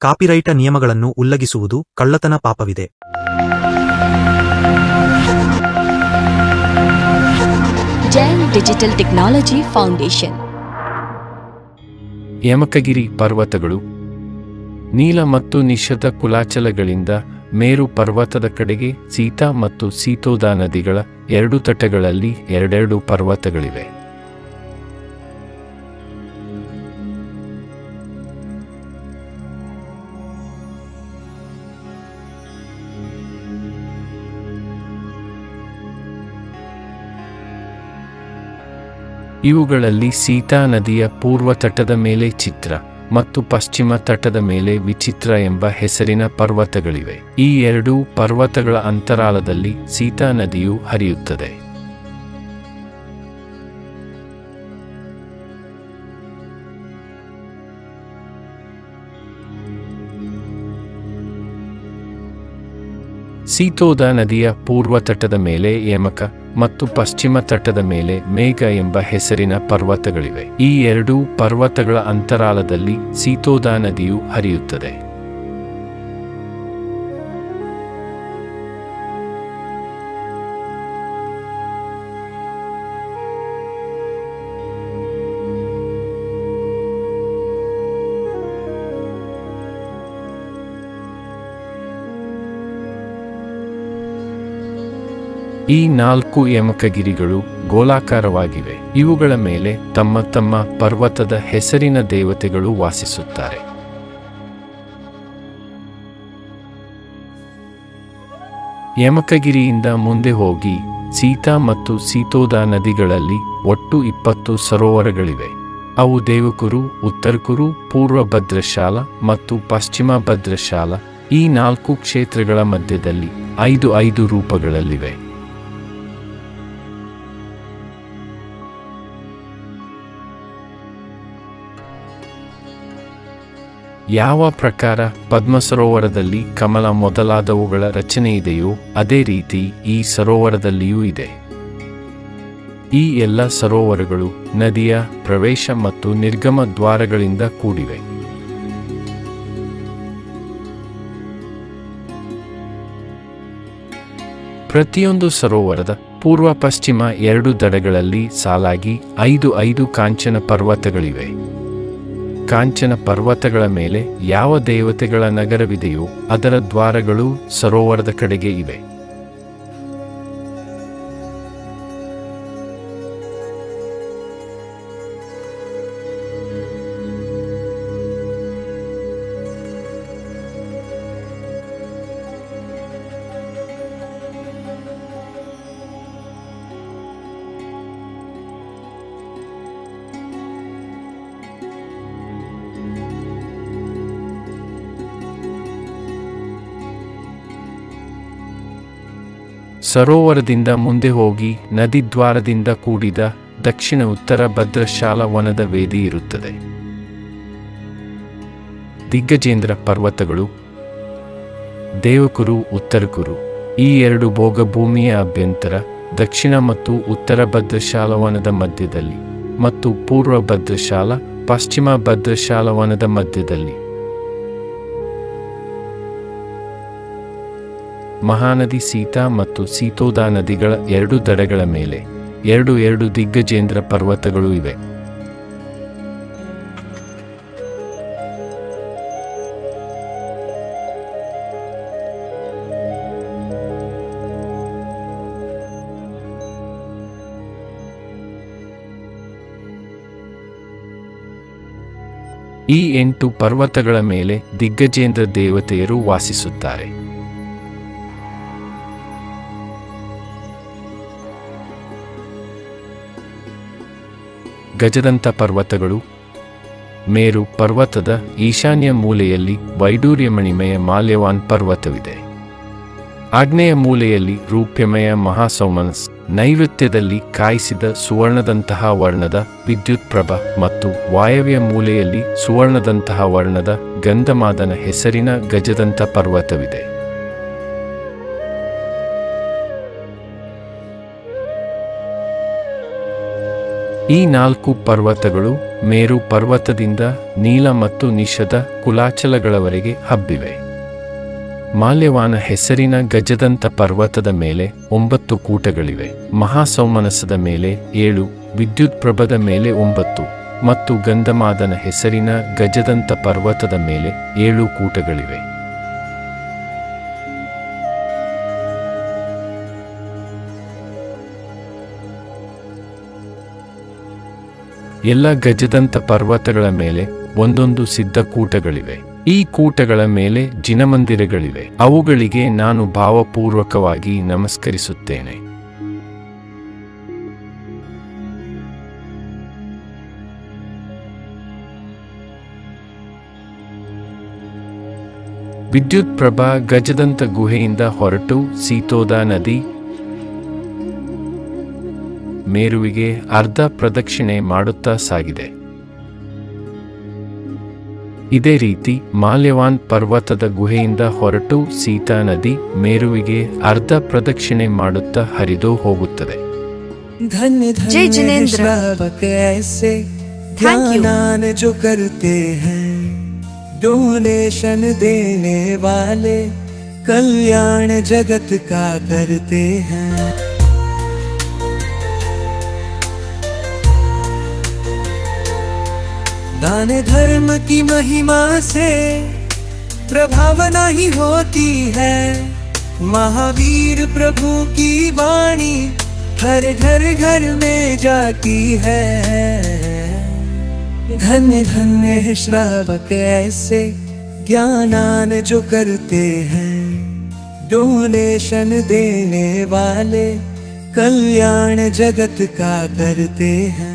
ಕಾಪಿರೈಟ ನಿಯಮಗಳನ್ನು ಉಲ್ಲಂಘಿಸುವುದು ಕಳ್ಳತನ ಪಾಪವಿದೆ. Jain digital technology foundation. Yamakagiri ಪರ್ವತಗಳು ನೀಲ ಮತ್ತು ನಿಶ್ಶಬ್ದ ಕುಲಾಚಲಗಳಿಂದ ಮೇರು ಪರ್ವತದ ಕಡೆಗೆ ಸೀತಾ ಮತ್ತು ಸೀತೋದಾ ನದಿಗಳ ಎರಡು ತಟಗಳಲ್ಲಿ ಎರಡೆರಡು ಪರ್ವತಗಳಿವೆ. ಇವುಗಳಲ್ಲಿ ಸೀತಾ ನದಿಯ ಪೂರ್ವ ತಟದ ಮೇಲೆ ಚಿತ್ರ ಮತ್ತು ಪಶ್ಚಿಮ ತಟದ ಮೇಲೆ ವಿಚಿತ್ರ ಎಂಬ ಹೆಸರಿನ ಪರ್ವತಗಳಿವೆ. ಈ ಎರಡೂ ಪರ್ವತಗಳ ಅಂತರಾಳದಲ್ಲಿ ಸೀತಾ ನದಿಯು ಹರಿಯುತ್ತದೆ. ಸೀತೋದಾ ನದಿಯ ಪೂರ್ವ ತಟದ ಮೇಲೆ ಯಮಕ ಮತ್ತು ಪಶ್ಚಿಮ ತಟದ ಮೇಲೆ ಮೇಘ ಎಂಬ ಹೆಸರಿನ ಪರ್ವತಗಳಿವೆ. ಈ ಎರಡೂ ಪರ್ವತಗಳ ಅಂತರಾಳದಲ್ಲಿ ಸೀತೋದಾ ನದಿಯು ಹರಿಯುತ್ತದೆ. ಈ ನಾಲ್ಕು ಯಮಕಗಿರಿಗಳು ಗೋಲಾಕಾರವಾಗಿವೆ. ಇವುಗಳ ಮೇಲೆ ತಮ್ಮ ತಮ್ಮ ಪರ್ವತದ ಹೆಸರಿನ ದೇವತೆಗಳು ವಾಸಿಸುತ್ತಾರೆ. ಯಮಕಗಿರಿಯಿಂದ ಮುಂದೆ ಹೋಗಿ ಸೀತಾ ಮತ್ತು ಸೀತೋದಾ ನದಿಗಳಲ್ಲಿ ಒಟ್ಟು 20 ಸರೋವರಗಳಿವೆ. ಅವು ದೇವಕುರು, ಉತ್ತರಕುರು, ಪೂರ್ವ ಭದ್ರಶಾಲ ಮತ್ತು ಪಶ್ಚಿಮ ಭದ್ರಶಾಲ ಈ 4 ಕ್ಷೇತ್ರಗಳ ಮಧ್ಯದಲ್ಲಿ 5 ರೂಪಗಳಲ್ಲಿವೆ. ಯಾವ ಪ್ರಕಾರ ಪದ್ಮಸರೋವರದಲ್ಲಿ ಕಮಲ ಮೊದಲಾದವುಗಳ ರಚನೆಯಿದೆಯೋ ಅದೇ ರೀತಿ ಈ ಸರೋವರದಲ್ಲಿಯೂ ಇದೆ. ಈ ಎಲ್ಲ ಸರೋವರಗಳು ನದಿಯ ಪ್ರವೇಶ ಮತ್ತು ನಿರ್ಗಮ ದ್ವಾರಗಳಿಂದ ಕೂಡಿವೆ. ಪ್ರತಿಯೊಂದು ಸರೋವರದ ಪೂರ್ವ ಪಶ್ಚಿಮ 2 ದಡಗಳಲ್ಲಿ ಸಾಲಾಗಿ 5 ಕಾಂಚನ ಪರ್ವತಗಳಿವೆ. ಕಾಂಚನ ಪರ್ವತಗಳ ಮೇಲೆ ಯಾವ ದೇವತೆಗಳ ನಗರವಿದೆಯೋ ಅದರ ದ್ವಾರಗಳು ಸರೋವರದ ಕಡೆಗೆ ಇವೆ. ಸರೋವರದಿಂದ ಮುಂದೆ ಹೋಗಿ ನದಿದ್ವಾರದಿಂದ ಕೂಡಿದ ದಕ್ಷಿಣ ಉತ್ತರ ಭದ್ರಶಾಲ ವನದ ವೇದಿ ಇರುತ್ತದೆ. ದಿಗ್ಗಜೇಂದ್ರ ಪರ್ವತಗಳು ದೇವಕುರು, ಉತ್ತರಕುರು ಈ 2 ಭೋಗಭೂಮಿಯ ಅಭ್ಯಂತರ ದಕ್ಷಿಣ ಮತ್ತು ಉತ್ತರ ಭದ್ರಶಾಲ ವನದ ಮಧ್ಯದಲ್ಲಿ ಮತ್ತು ಪೂರ್ವ ಭದ್ರಶಾಲ ಪಶ್ಚಿಮ ಭದ್ರಶಾಲ ವನದ ಮಧ್ಯದಲ್ಲಿ. ಮಹಾನದಿ ಸೀತಾ ಮತ್ತು ಸೀತೋದಾ ನದಿಗಳ 2 ದಡಗಳ ಮೇಲೆ 2 ದಿಗ್ಗಜೇಂದ್ರ ಪರ್ವತಗಳು ಇವೆ. ಈ 8 ಪರ್ವತಗಳ ಮೇಲೆ ದಿಗ್ಗಜೇಂದ್ರ ದೇವತೆಯರು ವಾಸಿಸುತ್ತಾರೆ. ಗಜದಂತ ಪರ್ವತಗಳು ಮೇರು ಪರ್ವತದ ಈಶಾನ್ಯ ಮೂಲೆಯಲ್ಲಿ ವೈಡೂರ್ಯಮಣಿಮಯ ಮಾಲ್ಯವಾನ್ ಪರ್ವತವಿದೆ. ಆಗ್ನೇಯ ಮೂಲೆಯಲ್ಲಿ ರೂಪ್ಯಮಯ ಮಹಾಸೌಮನಸ್, ನೈಋತ್ಯದಲ್ಲಿ ಕಾಯಿಸಿದ ಸುವರ್ಣದಂತಹ ವರ್ಣದ ವಿದ್ಯುತ್ ಪ್ರಭ ಮತ್ತು ವಾಯವ್ಯ ಮೂಲೆಯಲ್ಲಿ ಸುವರ್ಣದಂತಹ ವರ್ಣದ ಗಂಧಮಾದನ ಹೆಸರಿನ ಗಜದಂತ ಪರ್ವತವಿದೆ. ಈ 4 ಪರ್ವತಗಳು ಮೇರು ಪರ್ವತದಿಂದ ನೀಲ ಮತ್ತು ನಿಷದ ಕುಲಾಚಲಗಳವರೆಗೆ ಹಬ್ಬಿವೆ. ಮಾಲ್ಯವಾನ ಹೆಸರಿನ ಗಜದಂತ ಪರ್ವತದ ಮೇಲೆ 9 ಕೂಟಗಳಿವೆ. ಮಹಾಸೌಮನಸದ ಮೇಲೆ 7, ವಿದ್ಯುತ್ ಪ್ರಭದ ಮೇಲೆ 9 ಮತ್ತು ಗಂಧಮಾದನ ಹೆಸರಿನ ಗಜದಂತ ಪರ್ವತದ ಮೇಲೆ 7 ಕೂಟಗಳಿವೆ. ಎಲ್ಲ ಗಜದಂತ ಪರ್ವತಗಳ ಮೇಲೆ ಒಂದೊಂದು ಸಿದ್ಧ ಕೂಟಗಳಿವೆ. ಈ ಕೂಟಗಳ ಮೇಲೆ ಜಿನಮಂದಿರಗಳಿವೆ. ಅವುಗಳಿಗೆ ನಾನು ಭಾವಪೂರ್ವಕವಾಗಿ ನಮಸ್ಕರಿಸುತ್ತೇನೆ. ವಿದ್ಯುತ್ ಪ್ರಭಾ ಗಜದಂತ ಗುಹೆಯಿಂದ ಹೊರಟು ಸೀತೋದಾ ನದಿ ಮೇರುವಿಗೆ ಅರ್ಧ ಪ್ರದಕ್ಷಿಣೆ ಮಾಡುತ್ತಾ ಸಾಗಿದೆ. ಇದೇ ರೀತಿ ಮಾಲ್ಯವಾನ್ ಪರ್ವತದ ಗುಹೆಯಿಂದ ಹೊರಟು ಸೀತಾ ನದಿ ಮೇರುವಿಗೆ ಅರ್ಧ ಪ್ರದಕ್ಷಿಣೆ ಮಾಡುತ್ತಾ ಹರಿದು ಹೋಗುತ್ತದೆ. जय जिनेंद्र, ऐसे ध्यान जो करते हैं, डोनेशन देने वाले कल्याण जगत का करते हैं. दान धर्म की महिमा से प्रभावना ही होती है. महावीर प्रभु की वाणी हर घर घर में जाती है. धन्य धन्य है श्रावक ऐसे ज्ञानान जो करते हैं, डोनेशन देने वाले कल्याण जगत का करते हैं.